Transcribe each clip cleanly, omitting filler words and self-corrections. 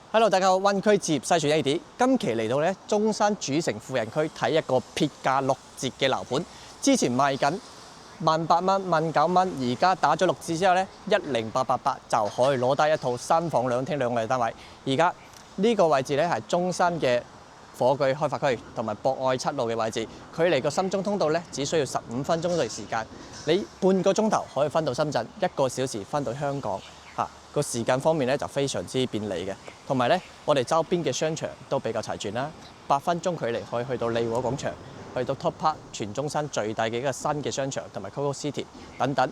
Hello， 大家好，灣區置業篩選 AD， 今期嚟到咧中山主城富人區睇一個撇價6折嘅樓盤。之前賣緊18,000蚊、19,000蚊，而家打咗6折之後咧，10888就可以攞低一套3房2廳2衛單位。而家呢個位置咧係中山嘅火炬開發區同埋博愛7路嘅位置，距離個深中通道咧只需要15分鐘嘅時間，你半個鐘頭可以返到深圳，1個小時返到香港。個時間方面咧就非常之便利嘅，同埋咧我哋周邊嘅商場都比較齊全啦，8分鐘距離可以去到利和廣場，去到 Top Park 全中山最大嘅一個新嘅商場，同埋 Coco City 等等。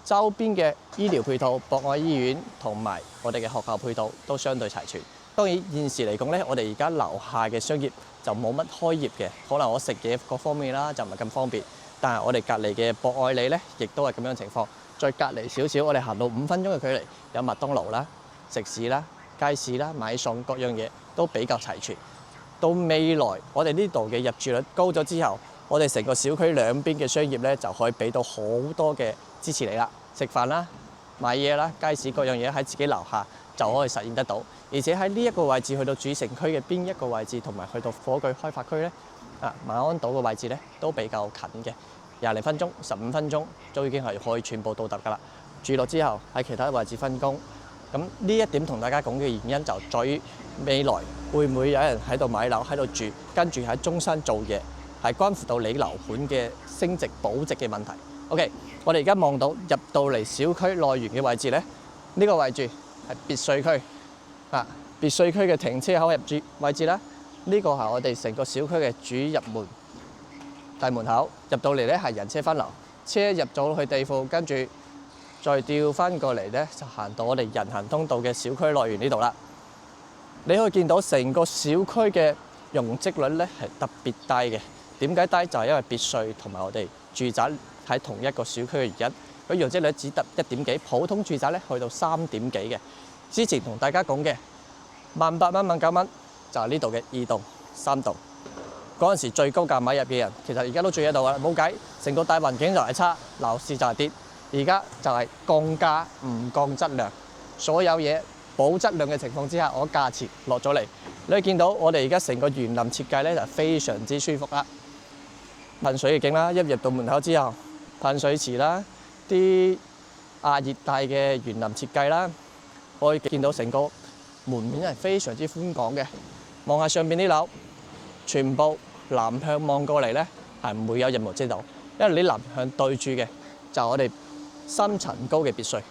周邊嘅醫療配套，博愛醫院同埋我哋嘅學校配套都相對齊全。當然現時嚟講咧，我哋而家樓下嘅商業就冇乜開業嘅，可能我食嘢各方面啦就唔係咁方便。但係我哋隔離嘅博愛里咧，亦都係咁樣嘅情況。再隔離少少，我哋行到5分鐘嘅距離，有麥當勞啦、食肆啦、街市啦、買餸各樣嘢都比較齊全。到未來，我哋呢度嘅入住率高咗之後，我哋成個小區兩邊嘅商業咧就可以俾到好多嘅支持你啦，食飯啦、買嘢啦、街市各樣嘢喺自己樓下就可以實現得到。而且喺呢一個位置去到主城區嘅邊一個位置，同埋去到火炬開發區咧，馬鞍島嘅位置咧都比較近嘅。20零分鐘、15分鐘都已經係可以全部到達㗎啦。住落之後喺其他位置分工，咁呢一點同大家講嘅原因就在於未來會唔會有人喺度買樓喺度住，跟住喺中山做嘢，係關乎到你樓盤嘅升值保值嘅問題。OK， 我哋而家望到入到嚟小區內園嘅位置咧，呢個位置係別墅區別墅區嘅停車口入住位置啦。呢個係我哋成個小區嘅主入門。大門口入到嚟咧係人車分流，車入咗去地庫，跟住再調翻過嚟咧就行到我哋人行通道嘅小區內園呢度啦。你可以見到成個小區嘅容積率咧係特別低嘅。點解低？就係因為別墅同埋我哋住宅喺同一個小區嘅原因。佢容積率只得1點幾，普通住宅咧去到3點幾嘅。之前同大家講嘅18,000蚊、19,000蚊就係呢度嘅2棟、3棟。嗰陣時最高價買入嘅人，其實而家都住喺度啦，冇計，成個大環境就係差，樓市就係跌。而家就係降價唔降質量，所有嘢保質量嘅情況之下，我價錢落咗嚟。你可以見到我哋而家成個園林設計咧就非常之舒服啦，噴水嘅景啦，一入到門口之後，噴水池啦，啲亞熱帶嘅園林設計啦，可以見到成個門面係非常之寬廣嘅。望下上邊啲樓，全部南向望過嚟咧，係唔會有任何遮擋，因為你南向對住嘅就係我哋3層高嘅別墅，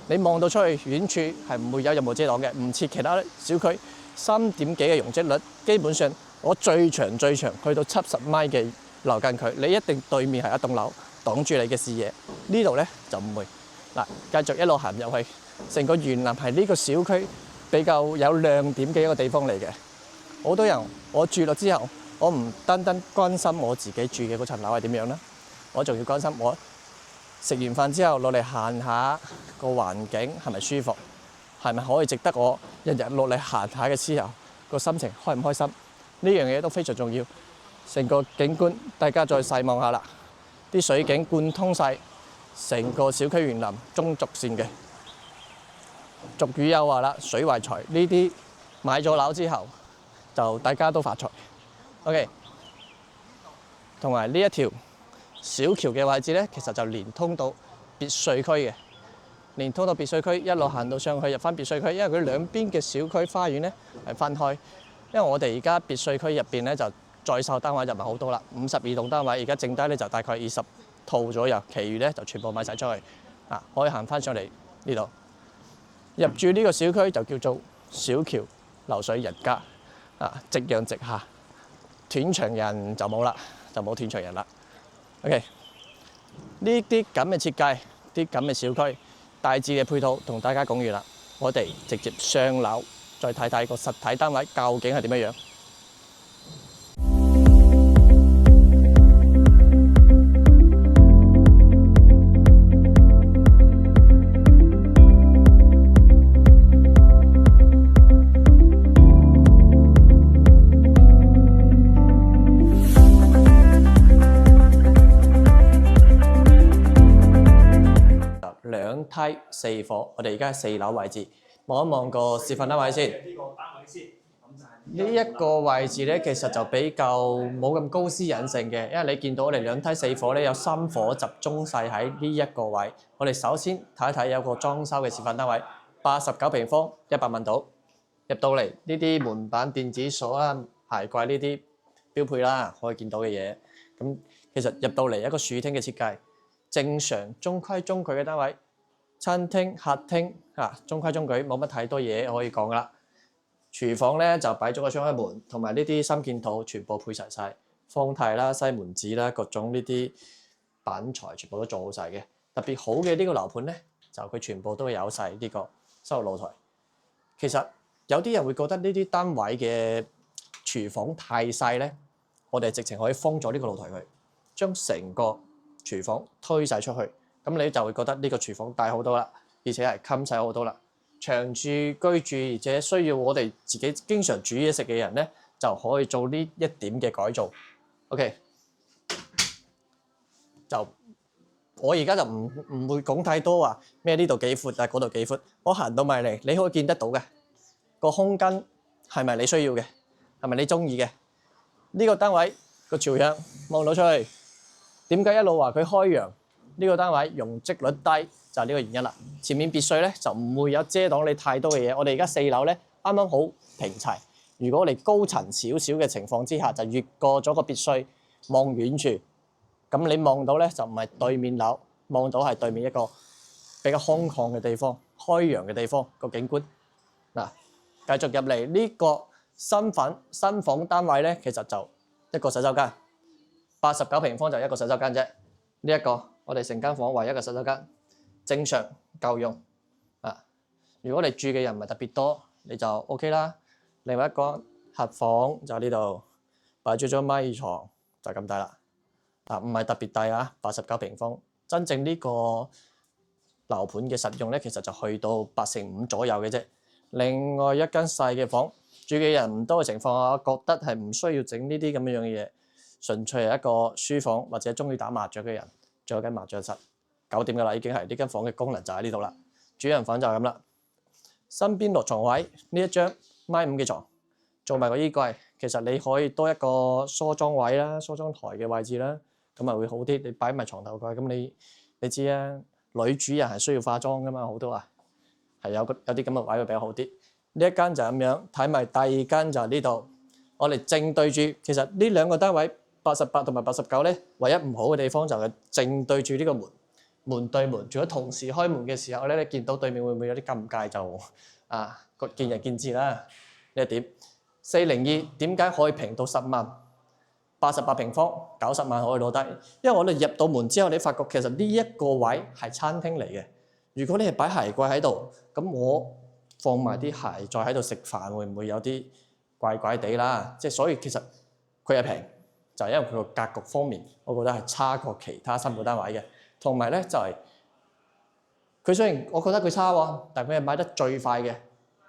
你望到出去遠處係唔會有任何遮擋嘅，唔似其他小區3點幾嘅容積率，基本上我最長去到70米嘅樓間距，你一定對面係一棟樓擋住你嘅視野，呢度咧就唔會。嗱，繼續一路行入去，成個園林係呢個小區比較有亮點嘅一個地方嚟嘅。好多人我住落之後，我唔單單關心我自己住嘅嗰層樓係點樣啦，我仲要關心我食完飯之後落嚟行下個環境係咪舒服，係咪可以值得我日日落嚟行下嘅時候個心情開唔開心？呢樣嘢都非常重要。成個景觀大家再細望下啦，啲水景貫通晒成個小區園林中軸線嘅。俗語有話啦，水為財，呢啲買咗樓之後就大家都發財。OK， 同埋呢一條小橋嘅位置咧，其實就連通到別墅區嘅，連通到別墅區一路行到上去入翻別墅區，因為佢兩邊嘅小區花園咧係分開。因為我哋而家別墅區入邊咧就在售單位就唔係好多啦，52棟單位，而家剩低咧就大概20套左右，其餘咧就全部賣晒出去。可以行翻上嚟呢度，入住呢個小區就叫做小橋流水人家，夕陽直下，斷牆人就冇啦，就冇斷牆人啦。OK， 呢啲咁嘅設計，啲咁嘅小區，大致嘅配套同大家講完啦，我哋直接上樓再睇睇個實體單位究竟係點樣樣。2梯4伙，我哋而家喺4樓位置，望一望個示範單位先。呢一個位置咧，其實就比較冇咁高私隱性嘅，因為你見到我哋兩梯四伙咧，有3伙集中晒喺呢一個位。我哋首先睇一睇有個裝修嘅示範單位，89平方，100萬度。入到嚟呢啲門板、電子鎖啊、鞋櫃呢啲標配啦，可以見到嘅嘢。咁其實入到嚟一個樹廳嘅設計，正常中規中矩嘅單位，餐廳、客廳中規中矩，冇乜太多嘢可以講噶啦。廚房咧就擺咗個雙開門，同埋呢啲三件套全部配齊晒，方呔啦、西門子啦，各種呢啲板材全部都做好晒嘅。特別好嘅呢個樓盤咧，就佢全部都有晒呢個收入露台。其實有啲人會覺得呢啲單位嘅廚房太細咧，我哋直情可以封咗呢個露台佢，將成個廚房推晒出去，咁你就會覺得呢個廚房大好多啦，而且係襟細好多啦。長住居住，而且需要我哋自己經常煮嘢食嘅人咧，就可以做呢一點嘅改造。OK， 就我而家就唔會講太多話咩呢度幾闊啊，嗰度幾闊。我行到埋嚟，你可以見得到嘅個空間係咪你需要嘅，係咪你中意嘅？呢個單位個朝向望到出去，點解一路話佢開揚？呢個單位容積率低就係呢個原因啦。前面別墅咧就唔會有遮擋你太多嘅嘢。我哋而家4樓咧啱啱好平齊。如果我哋高層少少嘅情況之下，就越過咗個別墅望遠處，咁你望到咧就唔係對面樓，望到係對面一個比較空曠嘅地方、開揚嘅地方個景觀。嗱，繼續入嚟呢個新房單位咧，其實就一個洗手間，89平方就一個洗手間啫。呢一個我哋成間房唯一嘅洗手間，正常夠用啊！如果你住嘅人唔係特別多，你就 OK 啦。另外一個客房就呢度擺咗張咪床，就咁大啦。唔係特別大啊，89平方。真正呢個樓盤嘅實用咧，其實就去到8/5左右嘅啫。另外一間細嘅房，住嘅人唔多嘅情況下，我覺得係唔需要整呢啲咁樣嘅嘢，純粹係一個書房或者中意打麻雀嘅人，仲有間麻雀室，搞掂㗎啦，已經係呢間房嘅功能就喺呢度啦。主人房就係咁啦。身邊落床位呢一張米5嘅床，做埋個衣櫃，其實你可以多一個梳妝位啦、梳妝台嘅位置啦，咁啊會好啲。你擺埋床頭櫃，咁你知啊，女主人係需要化妝㗎嘛，好多啊，係有啲咁嘅位會比較好啲。呢一間就咁樣，睇埋第二間就係呢度，我哋正對住。其實呢兩個單位88同埋89咧，唯一唔好嘅地方就係正對住呢個門，門對門。如果同時開門嘅時候咧，你見到對面會唔會有啲尷尬就見仁見智啦。呢一點402點解可以平到10萬？88平方90萬可以攞低，因為我哋入到門之後，你發覺其實呢一個位係餐廳嚟嘅。如果你係擺鞋櫃喺度，咁我放埋啲鞋再喺度食飯，會唔會有啲怪怪地啦？即係所以其實佢係平，就係因為佢個格局方面，我覺得係差過其他新盤單位嘅。同埋咧就係佢雖然我覺得佢差喎，但係佢係買得最快嘅，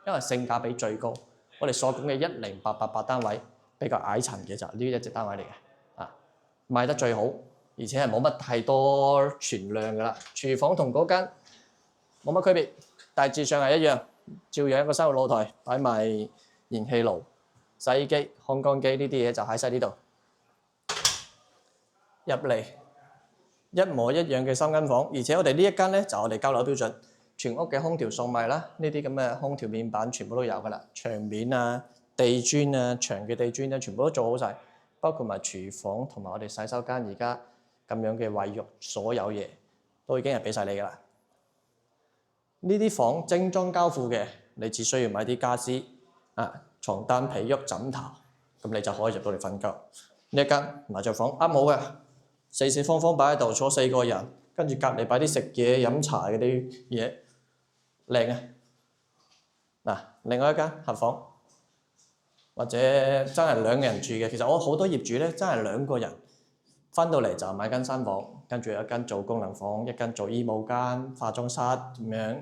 因為性價比最高。我哋所講嘅10888單位比較矮層嘅就係呢一隻單位嚟嘅，賣得最好，而且係冇乜太多存量㗎啦。廚房同嗰間冇乜區別，大致上係一樣，照樣一個生活露台，擺埋燃氣爐、洗衣機、烘乾機呢啲嘢就喺晒呢度。入嚟一模一樣嘅3間房，而且我哋呢一間咧就我哋交樓標準，全屋嘅空調送埋啦，呢啲咁嘅空調面板全部都有㗎啦，牆面啊、地磚啊、牆嘅地磚啊，全部都做好晒，包括埋廚房同埋我哋洗手間而家咁樣嘅衛浴，所有嘢都已經係俾晒你㗎啦。呢啲房精裝交付嘅，你只需要買啲家私床單、被褥、枕頭，咁你就可以入到嚟瞓覺。呢一間麻雀房啱好嘅，4方方擺喺度坐4個人，跟住隔離擺啲食嘢、飲茶嗰啲嘢，靚啊！另外一間客房，或者真係2個人住嘅，其實我好多業主咧真係2個人翻到嚟就買間新房，跟住有一間做功能房，一間做衣帽間、化妝室咁樣。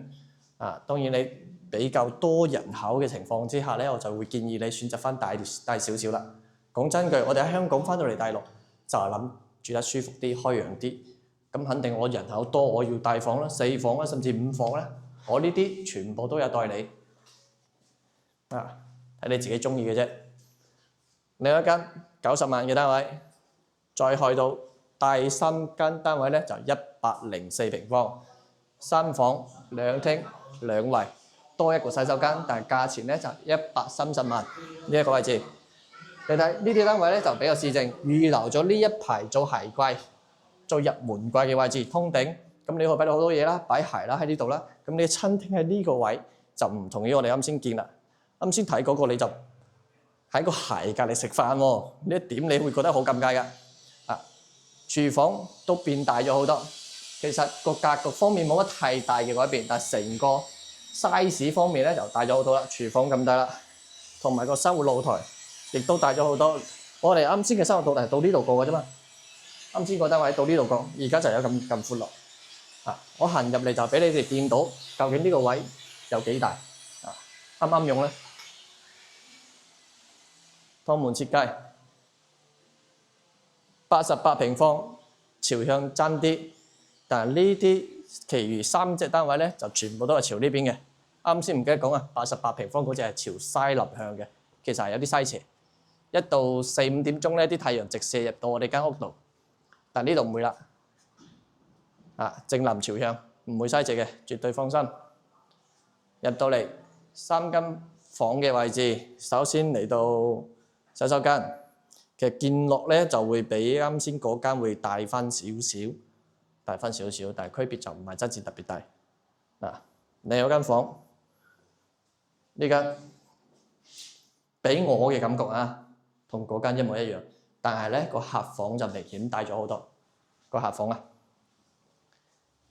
當然你比較多人口嘅情況之下咧，我就會建議你選擇翻大少少啦。講真句，我哋喺香港翻到嚟大陸就係諗住得舒服啲、開揚啲。咁肯定我人口多，我要大房啦、4房啦，甚至5房啦。我呢啲全部都有代理。睇係你自己中意嘅啫。另一間90萬嘅單位，再去到第3間單位咧就104平方，3房2廳2衛，多一個洗手間，但係價錢咧就130萬呢一個位置。你睇呢啲單位咧就比較市正，預留咗呢一排做鞋櫃、做入門櫃嘅位置，通頂。咁你可以擺到好多嘢啦，擺鞋啦喺呢度啦。咁你嘅餐廳喺呢個位就唔同於我哋啱先見啦。啱先睇嗰個你就喺個鞋隔離食飯喎，呢一點你會覺得好尷尬㗎。廚房都變大咗好多，其實個格局方面冇乜太大嘅改變，但係成個 size 方面咧就大咗好多啦。廚房咁大啦，同埋個生活露台亦都大咗好多。我哋啱先嘅生活露台係到呢度過嘅啫嘛，啱先個單位到呢度過，而家就有咁闊落。我行入嚟就俾你哋見到究竟呢個位有幾大，啱唔啱用咧？趟門設計88平方，朝向爭啲，但係呢啲其餘3隻單位咧就全部都係朝呢邊嘅。啱先唔記得講啊，88平方嗰隻係朝西立向嘅，其實係有啲西斜。一到4、5點鐘咧，啲太陽直射入到我哋間屋度，但呢度唔會啦。正南朝向，唔會西斜嘅，絕對放心。入到嚟3間房嘅位置，首先嚟到洗手間，其實見落咧就會比啱先嗰間會大翻少少，但係區別就唔係真係特別大。你有間房，呢間俾我嘅感覺同嗰間一模一樣，但係咧個客房就明顯大咗好多。個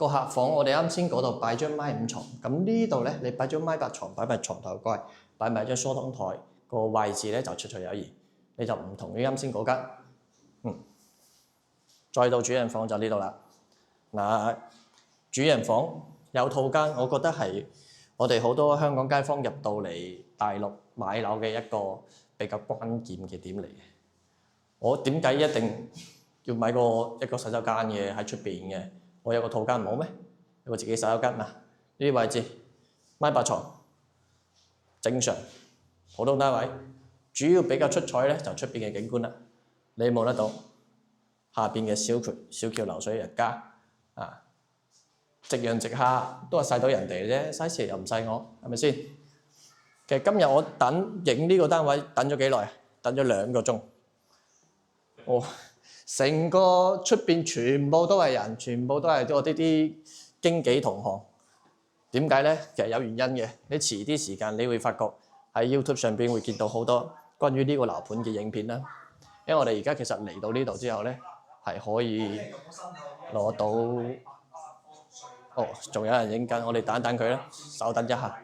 客房我哋啱先嗰度擺張孖5床，咁呢度咧你擺張孖8床，擺埋床頭櫃，擺埋張梳妝台，個位置咧就綽綽有餘，你就唔同於啱先嗰間。再到主人房就呢度啦。主人房有套間，我覺得係我哋好多香港街坊入到嚟大陸買樓嘅一個比較關鍵嘅點嚟嘅。我點解一定要買一個洗手間嘅喺出邊嘅？我有個套間唔好咩？有個自己洗手間呢啲位置孖8床正常，普通單位。主要比較出彩咧就出邊嘅景觀啦，你望得到下邊嘅小橋流水人家夕陽直下都係曬到人哋啫，西斜又唔曬我，係咪先？其實今日我等影呢個單位等咗幾耐？等咗2個鐘。成個出邊全部都係人，全部都係我啲經紀同行。點解咧？其實有原因嘅。你遲啲時間，你會發覺喺 YouTube 上邊會見到好多關於呢個樓盤嘅影片啦。因為我哋而家其實嚟到呢度之後咧，係可以攞到。仲有人影緊，我哋等一等佢啦，稍等一下。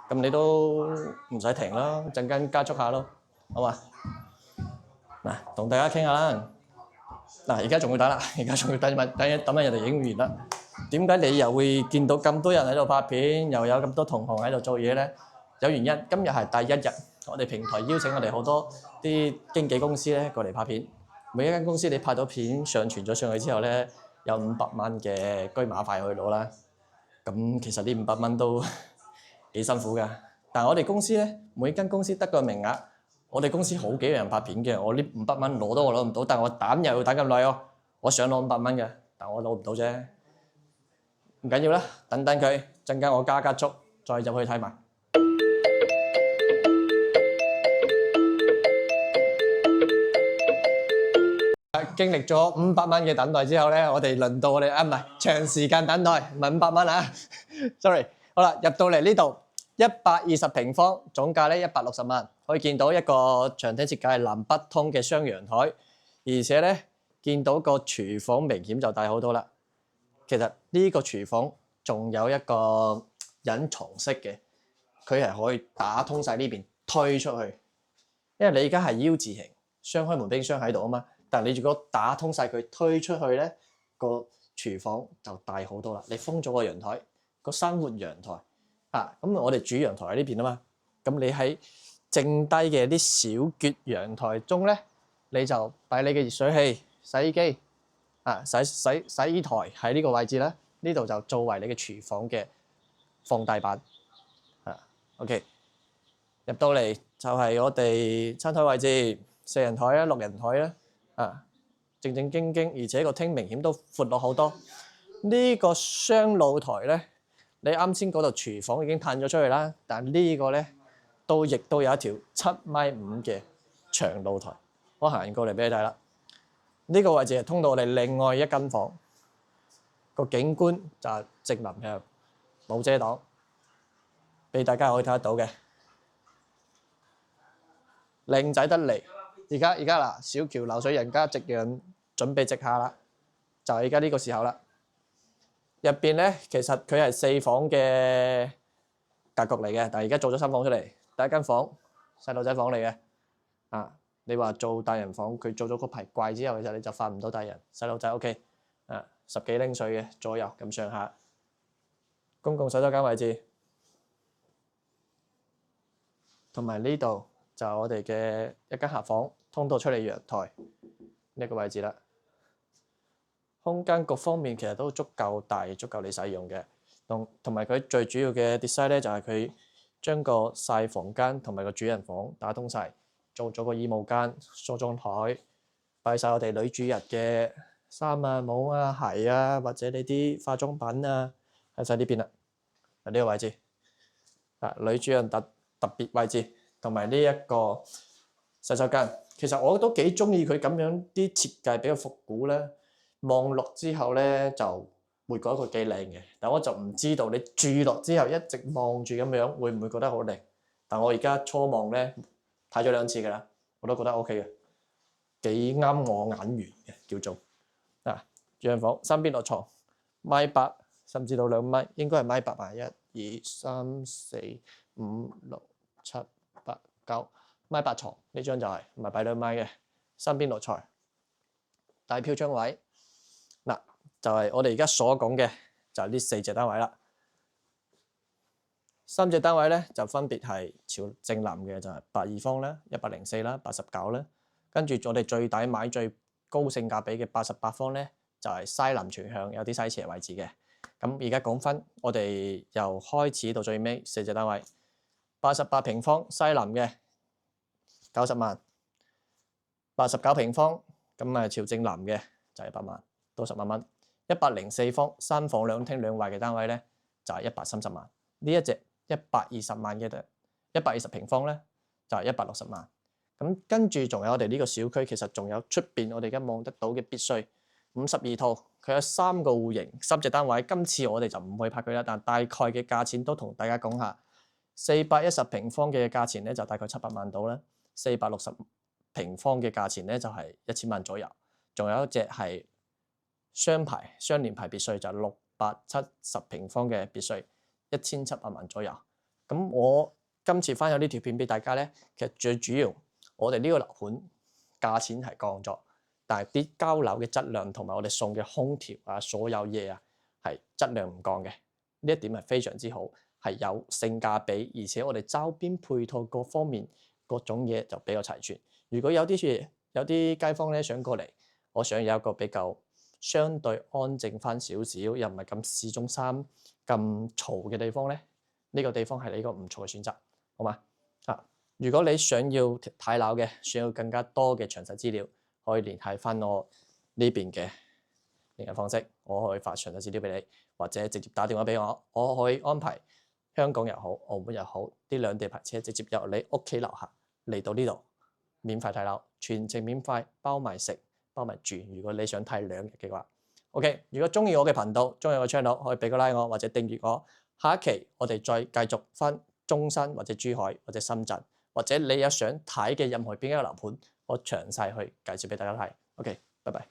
咁你都唔使停啦，陣間加速下咯，好嘛？同大家傾下啦。而家仲要等啦，而家仲要等人哋影完啦。點解你又會見到咁多人喺度拍片，又有咁多同行喺度做嘢咧？有原因，今日係第1日，我哋平台邀請我哋好多啲經紀公司咧過嚟拍片。每一間公司你拍到片上傳咗上去之後咧，有500蚊嘅居馬費去攞啦。咁其實呢500蚊都幾辛苦㗎。但係我哋公司咧，每間公司得個名額。我哋公司好幾個人拍片嘅，我呢500蚊攞都我攞唔到，但係我等又要等咁耐喎。我想攞500蚊嘅，但我攞唔到啫。唔緊要啦，等等佢，陣間我加速，再入去睇埋。經歷咗500蚊嘅等待之後咧，我哋輪到我哋唔係長時間等待，唔係500蚊sorry。好啦，入到嚟呢度120平方，總價咧160萬。可以見到一個長廳設計係南北通嘅雙陽台，而且咧見到個廚房明顯就大好多啦。其實呢個廚房仲有一個隱藏式嘅，佢係可以打通晒呢邊推出去，因為你而家係 U 字形雙開門冰箱喺度啊嘛。但係你如果打通晒佢推出去咧，個廚房就大好多啦。你封咗個陽台，個生活陽台咁我哋主陽台喺呢邊啊嘛。咁你喺剩低嘅啲小橛陽台中咧，你就擺你嘅熱水器、洗衣機洗衣台喺呢個位置啦。呢度就作為你嘅廚房嘅放大版OK。入到嚟就係我哋餐台位置，4人台啦、6人台啦，啊，正正經經，而且個廳明顯都闊落好多。呢個雙露台咧，你啱先嗰度廚房已經褪咗出去啦，但呢個咧亦都有一條7.5米嘅長露台，我行過嚟俾你睇啦。呢個位置係通到我哋另外一間房，個景觀就係直臨向，冇遮擋，俾大家可以睇得到嘅。靚仔得嚟，而家嗱，小橋流水人家夕陽準備直下啦，就係而家呢個時候啦。入邊咧其實佢係4房嘅格局嚟嘅，但係而家做咗3房出嚟。第一間房細路仔房嚟嘅，啊，你話做大人房，佢做咗個排櫃之後，其實你就瞓唔到大人，細路仔 OK， 啊，10幾零歲嘅左右咁上下。公共洗手間位置，同埋呢度就係我哋嘅一間客房，通到出嚟陽台呢個位置啦。空間各方面其實都足夠大，足夠你使用嘅。同埋佢最主要嘅 design 咧，就係佢將個曬房間同埋個主人房打通晒，做咗個衣帽間、梳妝台，擺晒我哋女主人嘅衫啊、帽啊、鞋啊，或者你啲化妝品啊，喺晒呢邊啦。呢個位置啊，女主人特別位置，同埋呢一個洗手間，其實我都幾中意佢咁樣啲設計比較復古咧。望落之後咧就會覺得佢幾靚嘅，但我就唔知道你住落之後一直望住咁樣會唔會覺得好靚？但我而家初望咧睇咗2次㗎啦，我都覺得 OK 嘅，幾啱我眼緣嘅叫做啊。主人房3邊落牀，1.8米甚至到2米，應該係1.8米吧。1、2、3、4、5、6、7、8、9，1.8米牀呢張就係唔係擺2米嘅，3邊落牀，大飄窗位。嗱，就係我哋而家所講嘅，就係呢4隻單位啦。3隻單位咧就分別係朝正南嘅就係82方啦、104啦、89啦，跟住我哋最抵買最高性價比嘅88方咧，就係西南全向，有啲西斜位置嘅。咁而家講分，我哋由開始到最尾4隻單位，88平方西南嘅90萬，89平方咁啊朝正南嘅就係100萬。到10萬蚊，104方3房2廳2衛嘅單位咧，就係130萬。呢一隻120萬嘅120平方咧，就係160萬。咁跟住仲有我哋呢個小區，其實仲有出邊我哋而家望得到嘅別墅52套，佢有3個戶型，3隻單位。今次我哋就唔去拍佢啦，但大概嘅價錢都同大家講下。410平方嘅價錢咧就大概700萬到啦，460平方嘅價錢咧就係1000萬左右。仲有一隻係雙連排別墅，就670平方嘅別墅，1700萬左右。咁我今次翻咗呢條片俾大家咧，其實最主要我哋呢個樓盤價錢係降咗，但係啲交樓嘅質量同埋我哋送嘅空調啊，所有嘢啊係質量唔降嘅，呢一點係非常之好，係有性價比，而且我哋周邊配套各方面各種嘢就比較齊全。如果有啲街坊咧想過嚟，我想有一個比較相對安靜翻少少，又唔係咁市中心咁嘈嘅地方咧，呢個地方係你一個唔錯嘅選擇，好嘛？啊，如果你想要睇樓嘅，想要更加多嘅詳細資料，可以聯繫翻我呢邊嘅聯繫方式，我可以發詳細資料俾你，或者直接打電話俾我，我可以安排香港又好，澳門又好，啲兩地牌車直接由你屋企樓下嚟到呢度，免費睇樓，全程免費，包埋食。包埋住，如果你想睇2日嘅話 ，OK。如果中意我嘅頻道，中意我嘅 channel，可以俾個 like 我，或者訂閱我。下一期我哋再繼續翻中山或者珠海或者深圳，或者你有想睇嘅任何邊一個樓盤，我詳細去介紹俾大家睇。OK，拜拜。